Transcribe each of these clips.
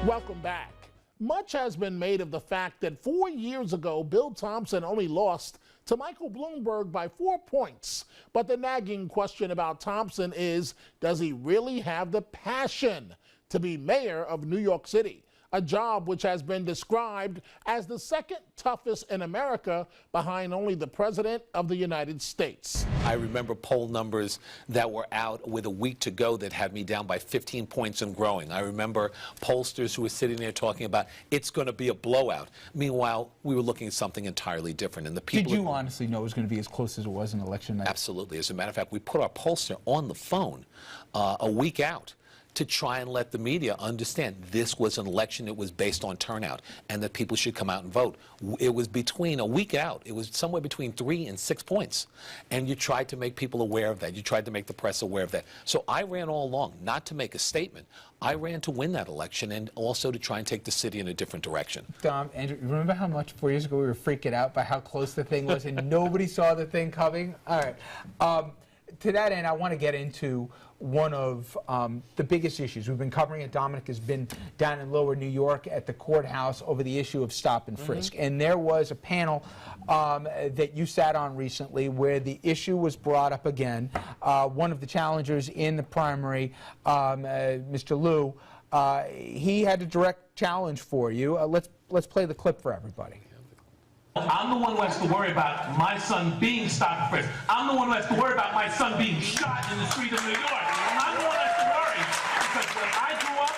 Welcome back. Much has been made of the fact that 4 years ago, Bill Thomson only lost to Michael Bloomberg by 4 points. But the nagging question about Thompson is, does he really have the passion to be mayor of New York City? A job which has been described as the second toughest in America behind only the President of the United States. I remember poll numbers that were out with a week to go that had me down by 15 points and growing. I remember pollsters who were sitting there talking about it's going to be a blowout. Meanwhile, we were looking at something entirely different. And the people. Did you honestly know it was going to be as close as it was in election night? Absolutely. As a matter of fact, we put our pollster on the phone a week out to try and let the media understand this was an election that was based on turnout and that people should come out and vote. It was between a week out. It was somewhere between 3 and 6 points. And you tried to make people aware of that. You tried to make the press aware of that. So I ran all along, not to make a statement. I ran to win that election and also to try and take the city in a different direction. Andrew, remember how much 4 years ago we were freaking out by how close the thing was and nobody saw the thing coming? All right. To that end, I want to get into one of the biggest issues. We've been covering it. Dominic has been down in Lower New York at the courthouse over the issue of stop and frisk. And there was a panel that you sat on recently where the issue was brought up again. One of the challengers in the primary, Mr. Liu, he had a direct challenge for you. Let's play the clip for everybody. I'm the one who has to worry about my son being stopped and frisked. I'm the one who has to worry about my son being shot in the street of New York. I'm the one who has to worry because when I grew up,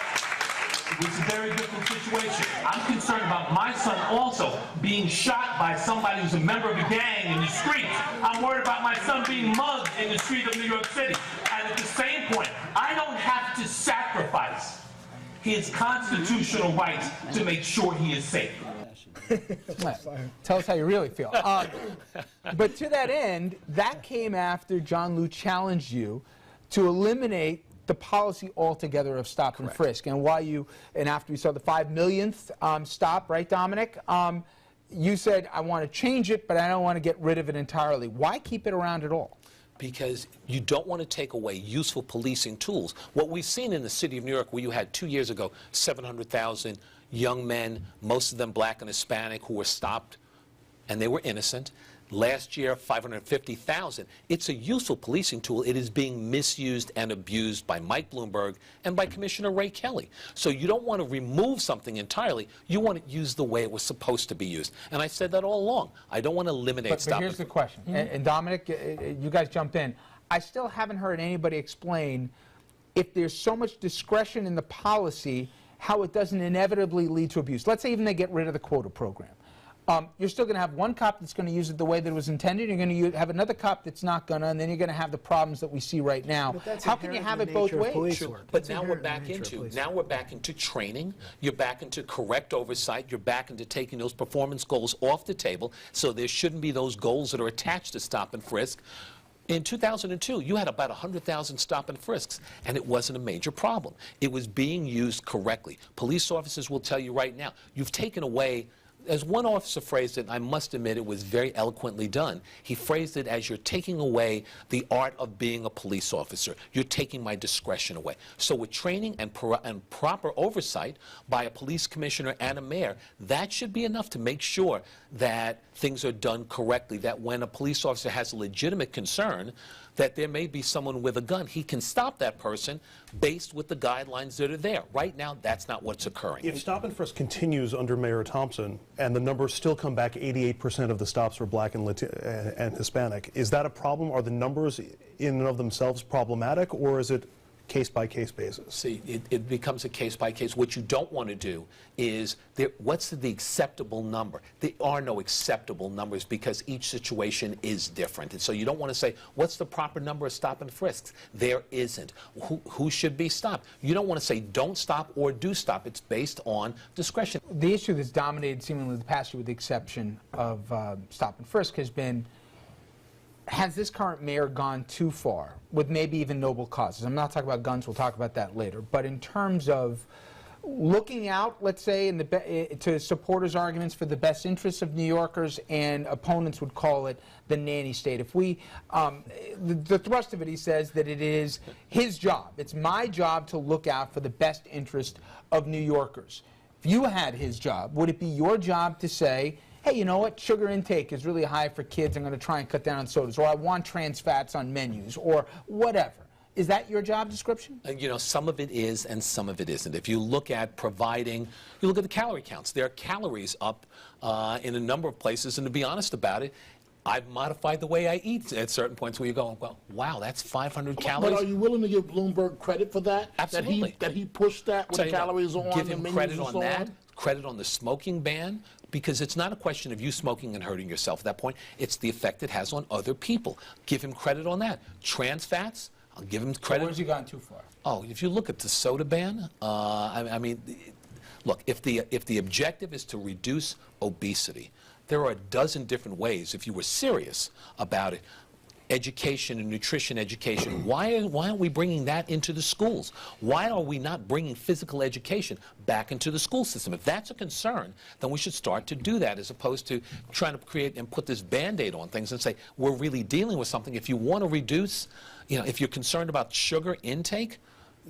it was a very different situation. I'm concerned about my son also being shot by somebody who's a member of a gang in the streets. I'm worried about my son being mugged in the street of New York City. And at the same point, I don't have to sacrifice his constitutional rights to make sure he is safe. Tell us how you really feel. But to that end, that came after John Liu challenged you to eliminate the policy altogether of stop and frisk. And after we saw the 5 millionth stop, right, Dominic? You said, I want to change it, but I don't want to get rid of it entirely. Why keep it around at all? Because you don't want to take away useful policing tools. What we've seen in the city of New York, where you had 2 years ago 700,000 young men, most of them black and Hispanic, who were stopped, and they were innocent. Last year, 550,000. It's a useful policing tool. It is being misused and abused by Mike Bloomberg and by Commissioner Ray Kelly. So you don't want to remove something entirely. You want it used the way it was supposed to be used. And I said that all along. I don't want to eliminate stop. But here's the question. And Dominic, you guys jump in. I still haven't heard anybody explain if there's so much discretion in the policy, how it doesn't inevitably lead to abuse. Let's say even they get rid of the quota program. You're still going to have one cop that's going to use it the way that it was intended. You're going to have another cop that's not going to, and then you're going to have the problems that we see right now. How can you have it both ways? Sure. But now we're back into training. You're back into correct oversight. You're back into taking those performance goals off the table. So there shouldn't be those goals that are attached to stop and frisk. In 2002, you had about 100,000 stop and frisks, and it wasn't a major problem. It was being used correctly. Police officers will tell you right now, you've taken away, as one officer phrased it, I must admit it was very eloquently done. He phrased it as, you're taking away the art of being a police officer. You're taking my discretion away. So with training and proper oversight by a police commissioner and a mayor, that should be enough to make sure that things are done correctly, that when a police officer has a legitimate concern that there may be someone with a gun, he can stop that person based with the guidelines that are there. Right now, that's not what's occurring. If stop and frisk continues under Mayor Thompson and the numbers still come back 88% of the stops were black and Hispanic, is that a problem? Are the numbers in and of themselves problematic, or is it case-by-case basis? See, it becomes a case-by-case. What you don't want to do is, what's the acceptable number? There are no acceptable numbers because each situation is different. And so you don't want to say, what's the proper number of stop and frisks? There isn't. Who should be stopped? You don't want to say don't stop or do stop. It's based on discretion. The issue that's dominated seemingly the past year, with the exception of stop and frisk, has been, has this current mayor gone too far with maybe even noble causes? I'm not talking about guns, we'll talk about that later. But in terms of looking out, let's say, to supporters' arguments for the best interests of New Yorkers, and opponents would call it the nanny state. If we, the thrust of it, he says that it is his job. It's my job to look out for the best interest of New Yorkers. If you had his job, would it be your job to say, hey, you know what, sugar intake is really high for kids, I'm going to try and cut down on sodas, or I want trans fats on menus, or whatever? Is that your job description? You know, some of it is and some of it isn't. If you look at providing, you look at the calorie counts. There are calories up in a number of places, and to be honest about it, I've modified the way I eat at certain points where you go, well, wow, that's 500 calories. But are you willing to give Bloomberg credit for that? Absolutely. That he pushed that with the calories on give the him menus credit and on so that, on? credit on the smoking ban, because it's not a question of you smoking and hurting yourself at that point. It's the effect it has on other people. Give him credit on that. Trans fats, I'll give him credit. Where's he gone too far? Oh, if you look at the soda ban, I mean, look, if the objective is to reduce obesity, there are a dozen different ways, if you were serious about it. Education and nutrition education. Why aren't we bringing that into the schools? Why are we not bringing physical education back into the school system? If that's a concern, then we should start to do that, as opposed to trying to create and put this Band-Aid on things and say, we're really dealing with something. If you want to reduce, you know, if you're concerned about sugar intake,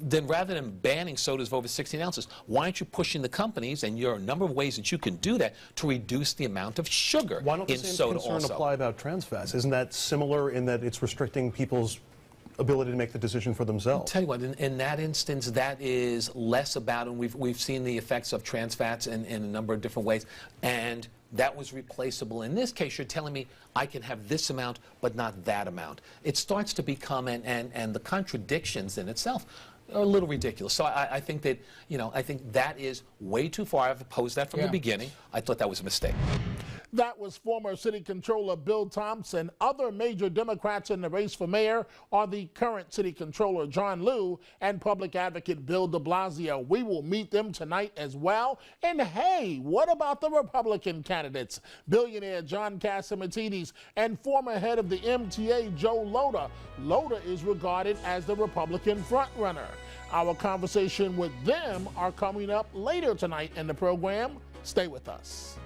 then rather than banning sodas of over 16 ounces, why aren't you pushing the companies, and there are a number of ways that you can do that, to reduce the amount of sugar in soda also? Why don't the same concern apply about trans fats? Isn't that similar in that it's restricting people's ability to make the decision for themselves? I'll tell you what, in that instance, that is less about, and we've seen the effects of trans fats in a number of different ways, and that was replaceable. In this case, you're telling me I can have this amount, but not that amount. It starts to become, and the contradictions in itself are a little ridiculous. So I think that, you know, I think that is way too far. I've opposed that from the beginning. I thought that was a mistake. That was former City Controller Bill Thomson. Other major Democrats in the race for mayor are the current City Controller John Liu and Public Advocate Bill de Blasio. We will meet them tonight as well. And hey, what about the Republican candidates? Billionaire John Catsimatidis and former head of the MTA Joe Lhota. Lhota is regarded as the Republican frontrunner. Our conversation with them are coming up later tonight in the program. Stay with us.